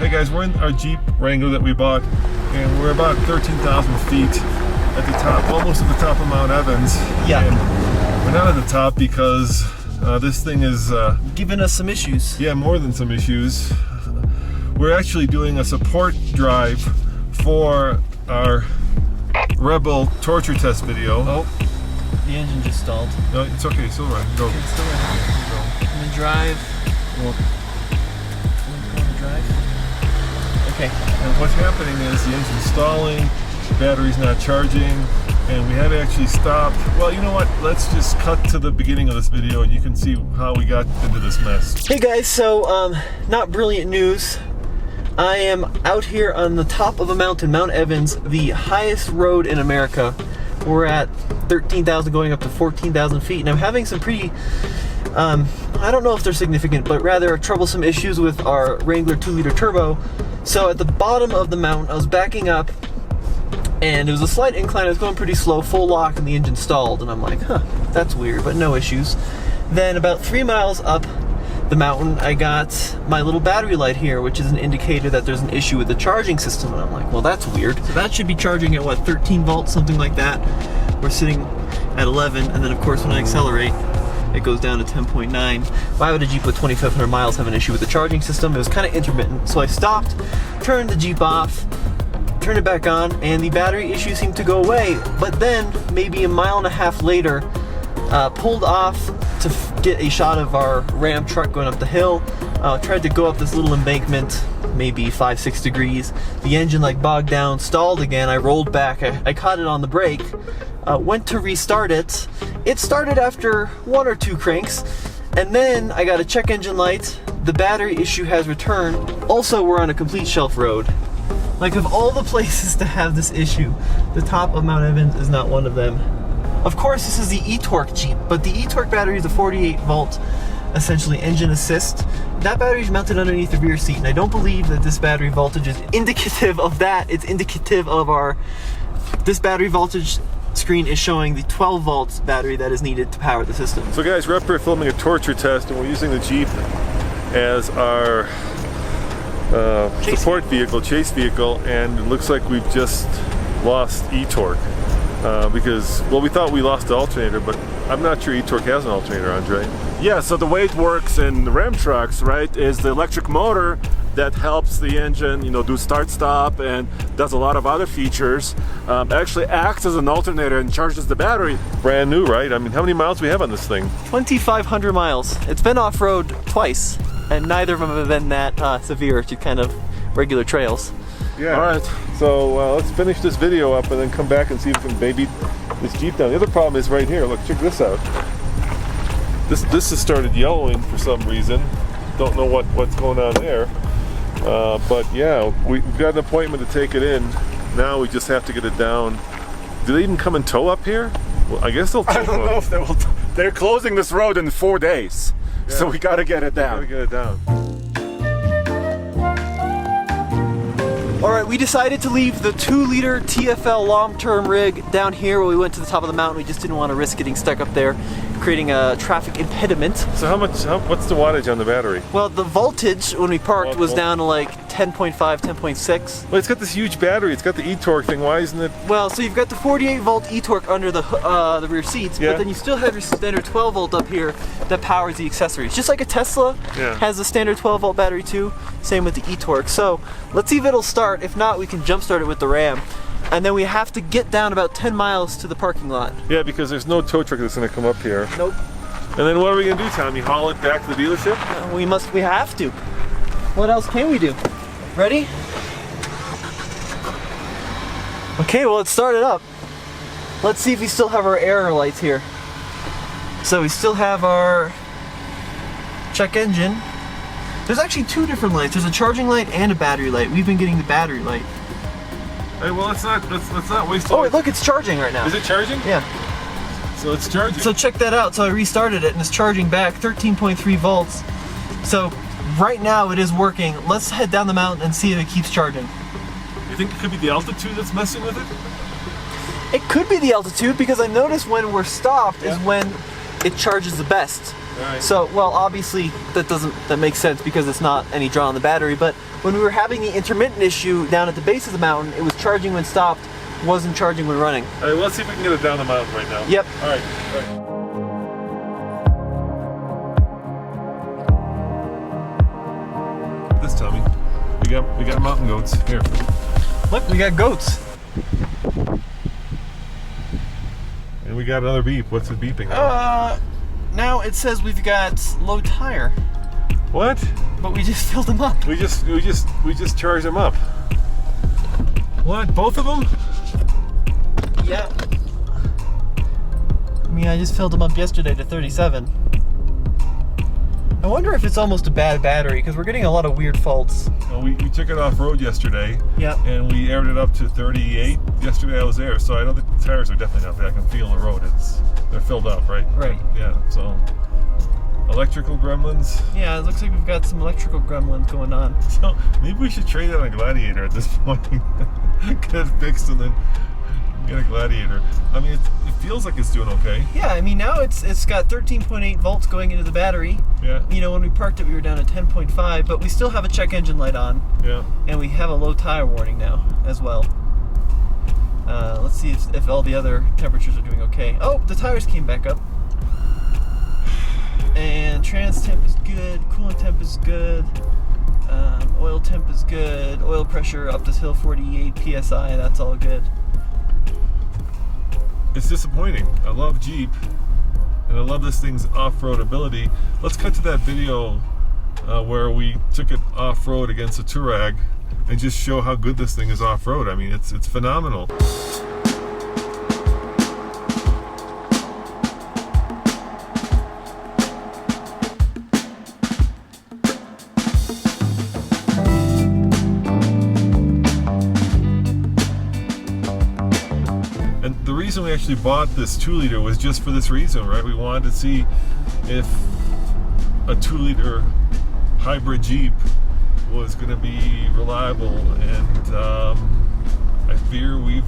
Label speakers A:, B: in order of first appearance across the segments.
A: Hey guys, we're in our Jeep Wrangler that we bought, and we're about 13,000 feet at the top, almost at the top of Mount Evans.
B: Yeah.
A: And we're not at the top because this thing is
B: giving us some issues.
A: Yeah, more than some issues. We're actually doing a support drive for our Rebel torture test video.
B: Oh, the engine just stalled.
A: No, it's okay, still right. Go.
B: Okay, still right.
A: Go.
B: I'm gonna drive.
A: Well,
B: Drive. Okay.
A: and what's happening is the engine's stalling, the battery's not charging, and we had to actually stop. Well, you know what? Let's just cut to the beginning of this video and you can see how we got into this mess.
B: Hey guys, so not brilliant news. I am out here on the top of a mountain, Mount Evans, the highest road in America. We're at 13,000 going up to 14,000 feet, and I'm having some pretty I don't know if they're significant, but rather troublesome issues with our Wrangler 2-liter turbo. So at the bottom of the mountain, I was backing up, and it was a slight incline. I was going pretty slow, full lock, and the engine stalled. And I'm like, huh, that's weird, but no issues. Then about 3 miles up the mountain, I got my little battery light here, which is an indicator that there's an issue with the charging system. And I'm like, well, that's weird. So that should be charging at what, 13 volts, something like that. We're sitting at 11, and then of course when I accelerate, it goes down to 10.9. Why would a Jeep with 2,500 miles have an issue with the charging system? It was kind of intermittent. So I stopped, turned the Jeep off, turned it back on, and the battery issue seemed to go away. But then, maybe a mile and a half later, pulled off to get a shot of our Ram truck going up the hill. Tried to go up this little embankment, maybe 5-6 degrees. The engine like bogged down, stalled again. I rolled back, I caught it on the brake, went to restart it. It started after 1 or 2 cranks, and then I got a check engine light. The battery issue has returned. Also, we're on a complete shelf road. Like, of all the places to have this issue, the top of Mount Evans is not one of them. Of course, this is the e-torque Jeep, but the e-torque battery is a 48 volt, essentially engine assist. That battery is mounted underneath the rear seat, and I don't believe that this battery voltage is indicative of that. It's indicative of this battery voltage screen is showing the 12 volts battery that is needed to power the system.
A: So guys, we're up here filming a torture test, and we're using the Jeep as our support vehicle, chase vehicle, and it looks like we've just lost e-torque. Because, well, we thought we lost the alternator, but I'm not sure e-torque has an alternator, Andre.
C: Yeah, so the way it works in the Ram trucks, right, is the electric motor that helps the engine, you know, do start-stop and does a lot of other features. Actually acts as an alternator and charges the battery.
A: Brand new, right? I mean, how many miles do we have on this thing?
B: 2,500 miles. It's been off-road twice, and neither of them have been that severe to kind of regular trails.
A: Yeah.
C: All right.
A: So let's finish this video up and then come back and see if we can baby this Jeep down. The other problem is right here. Look, check this out. This has started yellowing for some reason. Don't know what's going on there. But yeah, we've got an appointment to take it in. Now we just have to get it down. Do they even come and tow up here? Well, I guess they'll tow.
C: I don't know if they will. They're closing this road in 4 days,
A: Yeah.
C: so we got to get it down.
A: Gotta get it down.
B: Alright, we decided to leave the 2-liter TFL long-term rig down here when we went to the top of the mountain. We just didn't want to risk getting stuck up there, creating a traffic impediment.
A: So what's the wattage on the battery?
B: Well, the voltage when we parked was down to like 10.5, 10.6.
A: Well, it's got this huge battery. It's got the e-torque thing. Why isn't it?
B: Well, so you've got the 48 volt e-torque under the rear seats,
A: Yeah.
B: but then you still have your standard 12 volt up here that powers the accessories. Just like a Tesla
A: Yeah.
B: has a standard 12 volt battery too, same with the e-torque. So let's see if it'll start. If not, we can jump start it with the Ram. And then we have to get down about 10 miles to the parking lot.
A: Yeah, because there's no tow truck that's going to come up here.
B: Nope.
A: And then what are we going to do, Tommy? Haul it back to the dealership?
B: We have to. What else can we do? Ready? Okay, well, let's start it up. Let's see if we still have our error lights here. So we still have our check engine. There's actually 2 different lights. There's a charging light and a battery light. We've been getting the battery light.
A: Hey, well, let's not waste.
B: Oh, wait, look, it's charging right now.
A: Is it charging?
B: Yeah.
A: So it's charging.
B: So check that out. So I restarted it and it's charging back 13.3 volts. So right now it is working. Let's head down the mountain and see if it keeps charging.
A: You think it could be the altitude that's messing with it?
B: It could be the altitude because I noticed when we're stopped is when it charges the best.
A: Right.
B: So, well, obviously that makes sense because it's not any draw on the battery, but when we were having the intermittent issue down at the base of the mountain, it was charging when stopped, wasn't charging when running.
A: All right, well, let's see if we can get it down the mountain right now.
B: Yep.
A: All right. This, Tommy. We got mountain goats here.
B: Look, we got goats.
A: And we got another beep. What's it beeping?
B: Now it says we've got low tire,
A: What?
B: but we just filled them up.
A: We just charged them up. What? Both of them?
B: Yeah. I mean, I just filled them up yesterday to 37. I wonder if it's almost a bad battery because we're getting a lot of weird faults.
A: Well, we took it off road yesterday.
B: Yeah.
A: And we aired it up to 38. Yesterday I was there, so I know the tires are definitely not bad. I can feel the road. They're filled up, right?
B: Right.
A: Yeah. So electrical gremlins.
B: Yeah, it looks like we've got some electrical gremlins going on.
A: So maybe we should trade it on a Gladiator at this point. Get it fixed and then get a Gladiator. I mean, it feels like it's doing okay.
B: Yeah, I mean now it's got 13.8 volts going into the battery.
A: Yeah.
B: You know, when we parked it, we were down at 10.5, but we still have a check engine light on.
A: Yeah.
B: And we have a low tire warning now as well. Let's see if all the other temperatures are doing okay. Oh, the tires came back up. And trans temp is good, coolant temp is good, oil temp is good, oil pressure up to still 48 psi, that's all good.
A: It's disappointing. I love Jeep, and I love this thing's off-road ability. Let's cut to that video where we took it off-road against a Touareg and just show how good this thing is off-road. I mean, it's phenomenal. And the reason we actually bought this 2-liter was just for this reason, right? We wanted to see if a 2-liter hybrid Jeep was going to be reliable, and I fear we've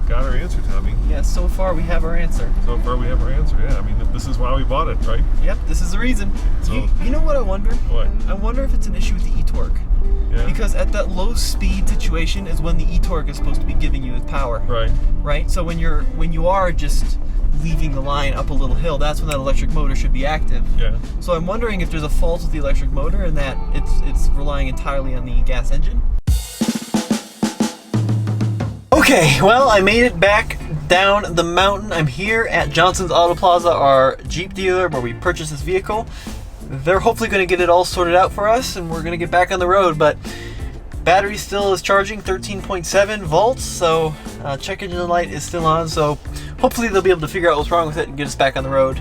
A: got our answer, Tommy.
B: Yeah, so far we have our answer.
A: So far we have our answer, yeah. I mean, this is why we bought it, right?
B: Yep, this is the reason.
A: So-
B: You know what I wonder?
A: What?
B: I wonder if it's an issue with the e-torque.
A: Yeah.
B: Because at that low speed situation is when the e-torque is supposed to be giving you its power.
A: Right.
B: Right? So when you are just leaving the line up a little hill, that's when that electric motor should be active.
A: Yeah.
B: So I'm wondering if there's a fault with the electric motor and that it's relying entirely on the gas engine. Okay, well, I made it back down the mountain. I'm here at Johnson's Auto Plaza, our Jeep dealer where we purchased this vehicle. They're hopefully going to get it all sorted out for us and we're going to get back on the road, but battery still is charging 13.7 volts, so check engine light is still on, so hopefully they'll be able to figure out what's wrong with it and get us back on the road.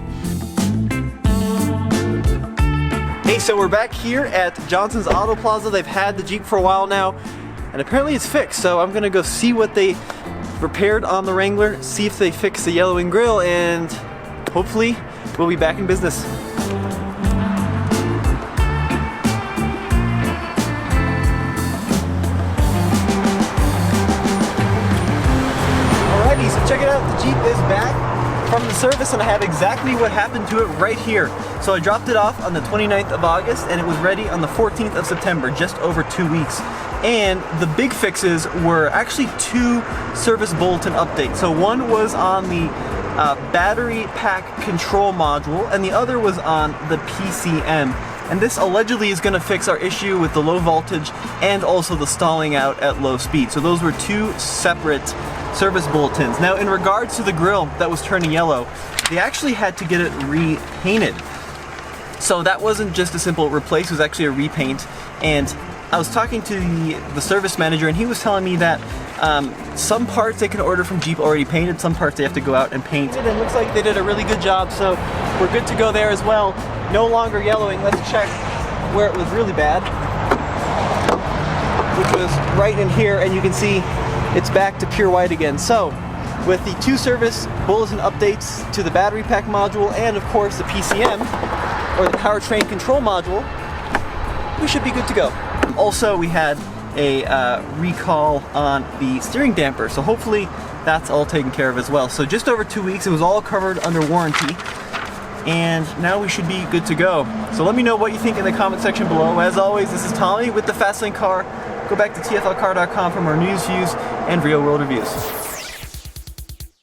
B: Hey, so we're back here at Johnson's Auto Plaza. They've had the Jeep for a while now, and apparently it's fixed, so I'm gonna go see what they repaired on the Wrangler, see if they fixed the yellowing grille, and hopefully we'll be back in business. Alrighty, so check it out, the Jeep is back from the service and I have exactly what happened to it right here. So I dropped it off on the 29th of August and it was ready on the 14th of September, just over 2 weeks. And the big fixes were actually 2 service bulletin updates. So one was on the battery pack control module and the other was on the PCM. And this allegedly is going to fix our issue with the low voltage and also the stalling out at low speed. So those were 2 separate service bulletins. Now in regards to the grille that was turning yellow, they actually had to get it repainted. So that wasn't just a simple replace, it was actually a repaint. And I was talking to the service manager and he was telling me that some parts they can order from Jeep already painted, some parts they have to go out and paint. And it looks like they did a really good job, so we're good to go there as well. No longer yellowing. Let's check where it was really bad, which was right in here, and you can see it's back to pure white again. So with the 2 service bulletin updates to the battery pack module and of course the PCM, or the powertrain control module, we should be good to go. Also, we had a recall on the steering damper, so hopefully that's all taken care of as well. So just over 2 weeks, it was all covered under warranty. and now we should be good to go. So let me know what you think in the comment section below. As always, this is Tommy with the Fastlane Car. Go back to tflcar.com for more news, views, and real world reviews.